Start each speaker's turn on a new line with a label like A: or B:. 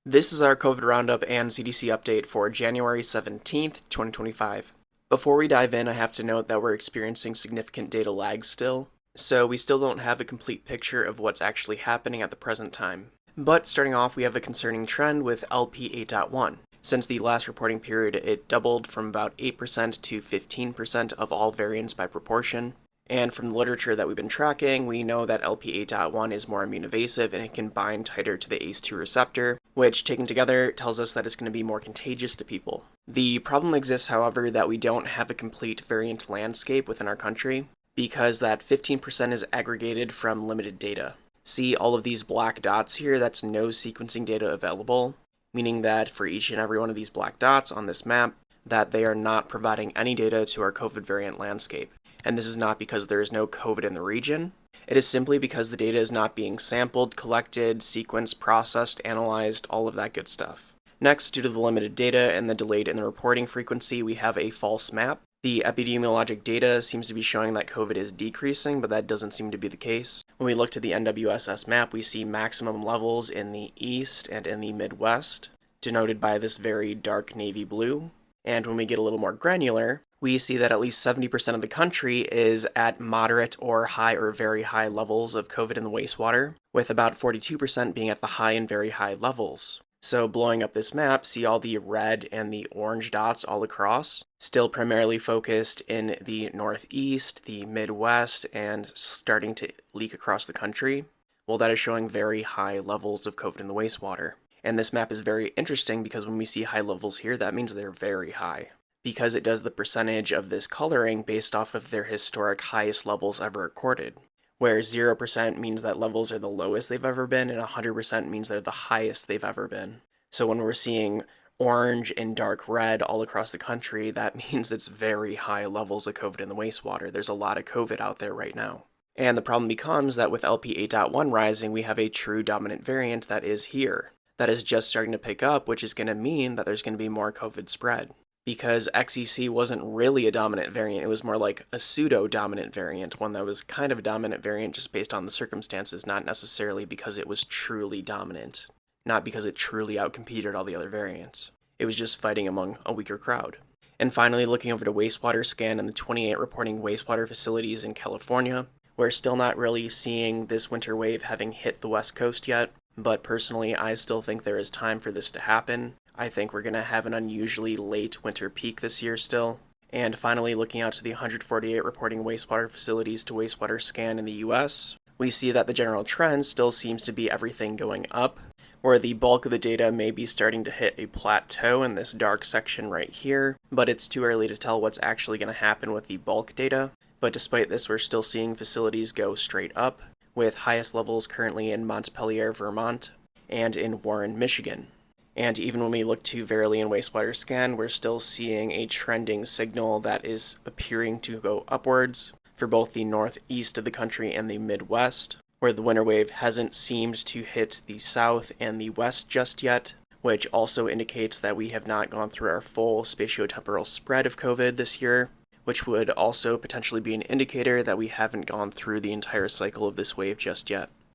A: This is our COVID Roundup and CDC update for January 17th, 2025. Before we dive in, I have to note that we're experiencing significant data lag still, so we still don't have a complete picture of what's actually happening at the present time. But starting off, we have a concerning trend with LP 8.1. Since the last reporting period, it doubled from about 8% to 15% of all variants by proportion. And from the literature that we've been tracking, we know that LP 8.1 is more immune evasive and it can bind tighter to the ACE2 receptor, which taken together tells us that it's going to be more contagious to people. The problem exists, however, that we don't have a complete variant landscape within our country, because that 15% is aggregated from limited data. See all of these black dots here? That's no sequencing data available, meaning that for each and every one of these black dots on this map, that they are not providing any data to our COVID variant landscape. And this is not because there is no COVID in the region. It is simply because the data is not being sampled, collected, sequenced, processed, analyzed, all of that good stuff. Next, due to the limited data and the delayed in the reporting frequency, we have a false map. The epidemiologic data seems to be showing that COVID is decreasing, but that doesn't seem to be the case. When we look to the NWSS map, we see maximum levels in the east and in the Midwest, denoted by this very dark navy blue. And when we get a little more granular, we see that at least 70% of the country is at moderate or high or very high levels of COVID in the wastewater, with about 42% being at the high and very high levels. So blowing up this map, see all the red and the orange dots all across, still primarily focused in the Northeast, the Midwest, and starting to leak across the country. Well, that is showing very high levels of COVID in the wastewater. And this map is very interesting because when we see high levels here, that means they're very high, because it does the percentage of this coloring based off of their historic highest levels ever recorded, where 0% means that levels are the lowest they've ever been, and 100% means they're the highest they've ever been. So when we're seeing orange and dark red all across the country, that means it's very high levels of COVID in the wastewater. There's a lot of COVID out there right now. And the problem becomes that with LP 8.1 rising, we have a true dominant variant that is here, that is just starting to pick up, which is going to mean that there's going to be more COVID spread. Because XEC wasn't really a dominant variant, it was more like a pseudo-dominant variant, one that was kind of a dominant variant just based on the circumstances, not necessarily because it was truly dominant, not because it truly outcompeted all the other variants. It was just fighting among a weaker crowd. And finally, looking over to wastewater scan and the 28 reporting wastewater facilities in California, we're still not really seeing this winter wave having hit the West Coast yet, but personally, I still think there is time for this to happen. I think we're going to have an unusually late winter peak this year still. And finally, looking out to the 148 reporting wastewater facilities to wastewater scan in the US, we see that the general trend still seems to be everything going up, where the bulk of the data may be starting to hit a plateau in this dark section right here, but it's too early to tell what's actually going to happen with the bulk data. But despite this, we're still seeing facilities go straight up, with highest levels currently in Montpelier, Vermont, and in Warren, Michigan. And even when we look to Verily and wastewater scan, we're still seeing a trending signal that is appearing to go upwards for both the northeast of the country and the Midwest, where the winter wave hasn't seemed to hit the south and the west just yet, which also indicates that we have not gone through our full spatiotemporal spread of COVID this year, which would also potentially be an indicator that we haven't gone through the entire cycle of this wave just yet.